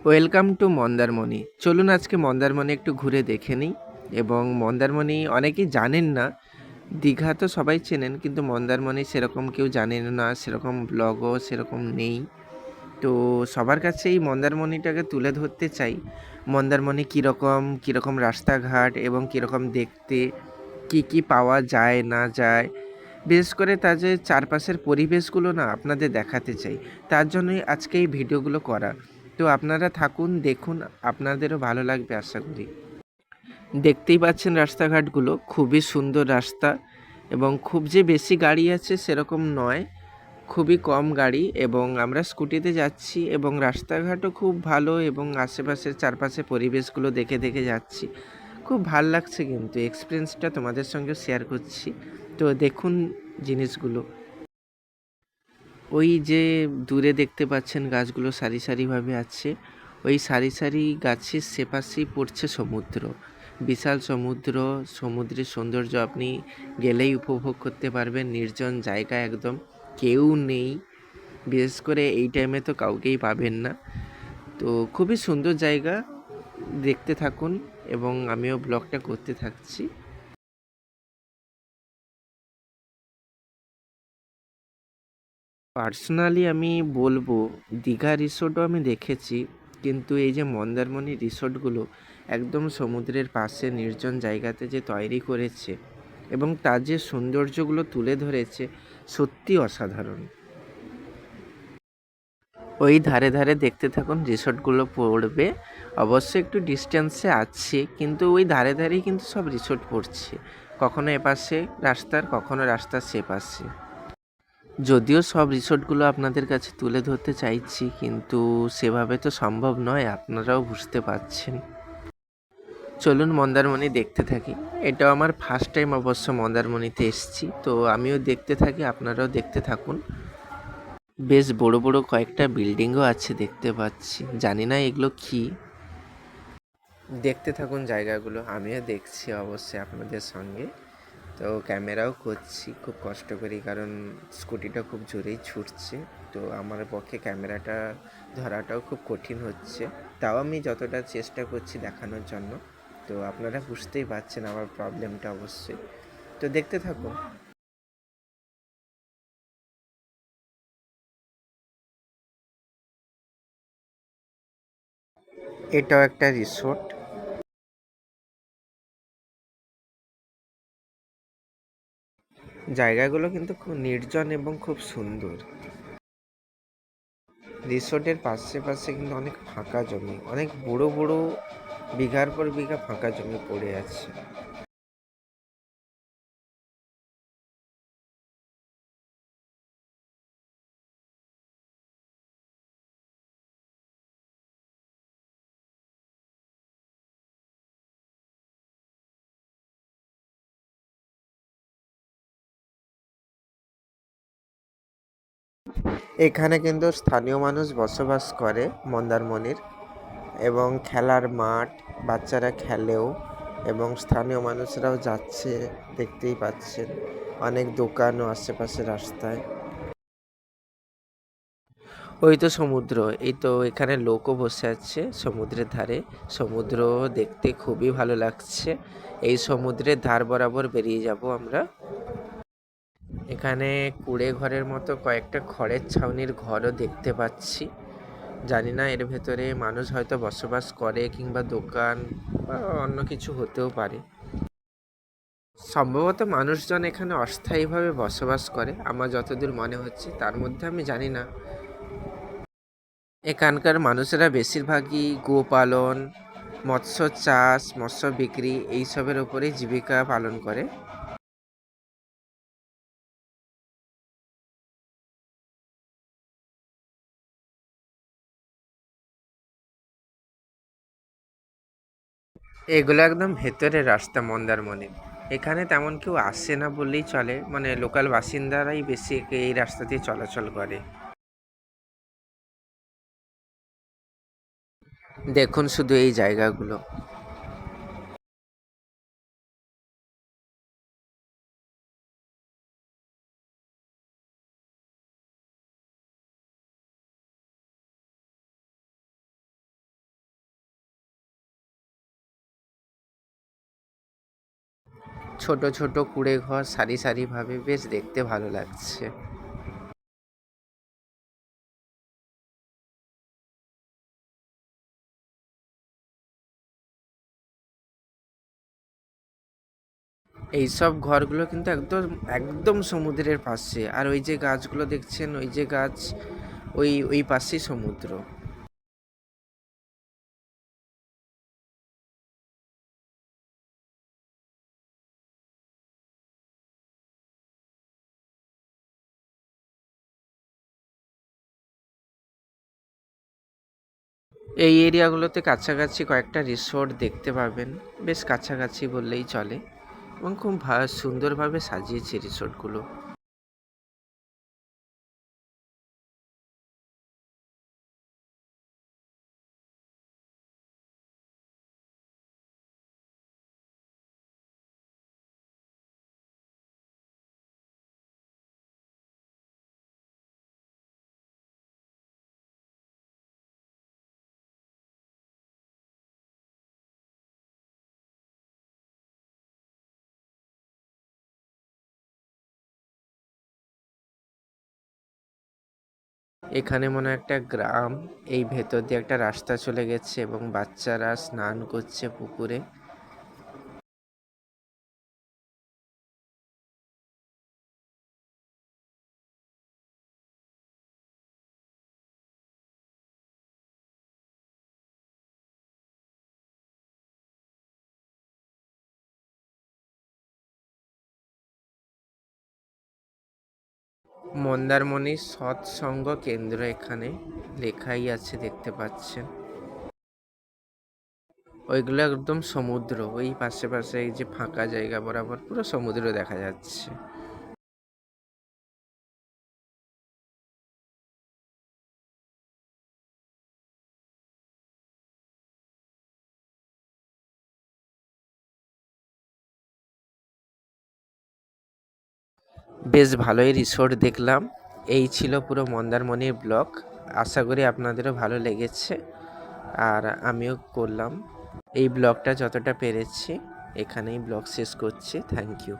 Welcome to Mandarmani. চলুন আজকে মন্দারমণি একটু ঘুরে দেখে নিই। এবং মন্দারমণি অনেকেই জানেন না। দীঘা তো সবাই চেনেন, কিন্তু মন্দারমণি সেরকম কেউ জানেন না, সেরকম ব্লগও সেরকম নেই। তো সবার কাছে এই মন্দারমণিটাকে তুলে ধরতে চাই। মন্দারমণি কীরকম রাস্তাঘাট এবং কীরকম দেখতে, কি পাওয়া যায় না যায়, বিশেষ করে তার যে চারপাশের পরিবেশগুলো না আপনাদের দেখাতে চাই। তার জন্যই আজকে এই ভিডিওগুলো করা। তো আপনারা থাকুন, দেখুন, আপনাদেরও ভালো লাগবে আশা করি। দেখতেই পাচ্ছেন রাস্তাঘাটগুলো খুবই সুন্দর রাস্তা, এবং খুব যে বেশি গাড়ি আছে সেরকম নয়, খুবই কম গাড়ি। এবং আমরা স্কুটিতে যাচ্ছি এবং রাস্তাঘাটও খুব ভালো, এবং আশেপাশের চারপাশে পরিবেশগুলো দেখে দেখে যাচ্ছি। খুব ভাল লাগছে, কিন্তু এক্সপিরিয়েন্সটা তোমাদের সঙ্গে শেয়ার করছি। তো দেখুন জিনিসগুলো। ওই যে দূরে দেখতে পাচ্ছেন গাছগুলো সারি সারিভাবে আছে, ওই সারি সারি গাছের সেপাশেই পড়ছে সমুদ্র। বিশাল সমুদ্র, সমুদ্রের সৌন্দর্য আপনি গেলেই উপভোগ করতে পারবেন। নির্জন জায়গা একদম, কেউ নেই। বিশেষ করে এই টাইমে তো কাউকেই পাবেন না। তো খুবই সুন্দর জায়গা, দেখতে থাকুন এবং আমিও ব্লগটা করতে থাকছি। পার্সোনালি আমি বলবো, দীঘা রিসোর্টও আমি দেখেছি, কিন্তু এই যে মন্দারমণি রিসোর্টগুলো একদম সমুদ্রের পাশে নির্জন জায়গাতে যে তৈরি করেছে এবং তার যে সৌন্দর্যগুলো তুলে ধরেছে, সত্যি অসাধারণ। ওই ধারে ধারে দেখতে থাকুন রিসোর্টগুলো পড়বে। অবশ্যই একটু ডিস্টেন্সে আছে, কিন্তু ওই ধারে ধারেই কিন্তু সব রিসোর্ট পড়ছে, কখনো এপাশে রাস্তার, কখনো রাস্তার সেপাশে। যদিও সব রিসোর্টগুলো আপনাদের কাছে তুলে ধরতে চাইছি, কিন্তু সেভাবে তো সম্ভব নয়, আপনারাও বুঝতে পারছেন। চলুন মন্দারমণি দেখতে থাকি। এটাও আমার ফার্স্ট টাইম অবশ্য মন্দারমণিতে এসেছি, তো আমিও দেখতে থাকি, আপনারাও দেখতে থাকুন। বেশ বড় বড় কয়েকটা বিল্ডিংও আছে দেখতে পাচ্ছি, জানি না এগুলো কি। দেখতে থাকুন জায়গাগুলো, আমিও দেখছি অবশ্যই আপনাদের সঙ্গে। তো ক্যামেরাও করছি খুব কষ্ট করি, কারণ স্কুটিটা খুব জোরেই ছুটছে। তো আমার পক্ষে ক্যামেরাটা ধরাটাও খুব কঠিন হচ্ছে, তাও আমি যতটা চেষ্টা করছি দেখানোর জন্য। তো আপনারা বুঝতেই পারছেন আমার প্রবলেমটা অবশ্যই। তো দেখতে থাকুন। এটাও একটা রিসোর্ট। জায়গাগুলো কিন্তু খুব নির্জন এবং খুব সুন্দর। রিসোর্টের পাশে পাশে কিন্তু অনেক ফাঁকা জমি, অনেক বড় বড় বিঘার পর বিঘা ফাঁকা জমি পড়ে আছে। এখানে কিন্তু স্থানীয় মানুষ বসবাস করে মন্দারমণির, এবং খেলার মাঠ, বাচ্চারা খেলেও, এবং স্থানীয় মানুষরাও যাচ্ছে, দেখতেই পাচ্ছেন। অনেক দোকানও আশেপাশে রাস্তায়। ওই তো সমুদ্র, এই তো এখানে লোকও বসে আছে সমুদ্রের ধারে। সমুদ্র দেখতে খুবই ভালো লাগছে। এই সমুদ্রের ধার বরাবর বেরিয়ে যাব আমরা। এখানে কুড়ে ঘরের মতো কয়েকটা খড়ের ছাউনির ঘরও দেখতে পাচ্ছি। জানি না এর ভেতরে মানুষ হয়তো বসবাস করে, কিংবা দোকান বা অন্য কিছু হতেও পারে। সম্ভবত মানুষজন এখানে অস্থায়ীভাবে বসবাস করে আমার যতদূর মনে হচ্ছে, তার মধ্যে আমি জানি না। এখানকার মানুষেরা বেশিরভাগই গোপালন, মৎস্য চাষ, মৎস্য বিক্রি এইসবের ওপরেই জীবিকা পালন করে। এগুলো একদম ভেতরের রাস্তা মন্দারমণির। এখানে তেমন কেউ আসে না বললেই চলে, মানে লোকাল বাসিন্দারাই বেশি এই রাস্তা দিয়ে চলাচল করে। দেখুন শুধু এই জায়গাগুলো। ছোট ছোট কুঁড়ে ঘর সারি সারিভাবে, বেশ দেখতে ভালো লাগছে। এইসব ঘরগুলো কিন্তু একদম একদম সমুদ্রের পাশে। আর ওই যে গাছগুলো দেখছেন, ওই যে গাছ, ওই ওই পাশেই সমুদ্র। এই এরিয়াগুলোতে কাছাকাছি কয়েকটা রিসোর্ট দেখতে পাবেন, বেশ কাছাকাছি বললেই চলে, এবং খুব সুন্দরভাবে সাজিয়েছে রিসোর্টগুলো। এখানে মনে হয় একটা গ্রাম, এই ভেতর দিয়ে একটা রাস্তা চলে গেছে এবং বাচ্চারা স্নান করছে পুকুরে। মন্দারমণি সৎসঙ্গ কেন্দ্র এখানে লেখাই আছে, দেখতে পাচ্ছেন। ওইগুলো একদম সমুদ্র, ওই পাশে পাশে এই যে ফাঁকা জায়গা বরাবর পুরো সমুদ্র দেখা যাচ্ছে। বেশ ভালোই রিসোর্ট দেখলাম। এই ছিল পুরো মন্দারমণির ব্লগ। আশা করি আপনাদেরও ভালো লেগেছে, আর আমিও করলাম এই ব্লগটা যতটা পেরেছি। এখানেই ব্লগ শেষ করছি। Thank you.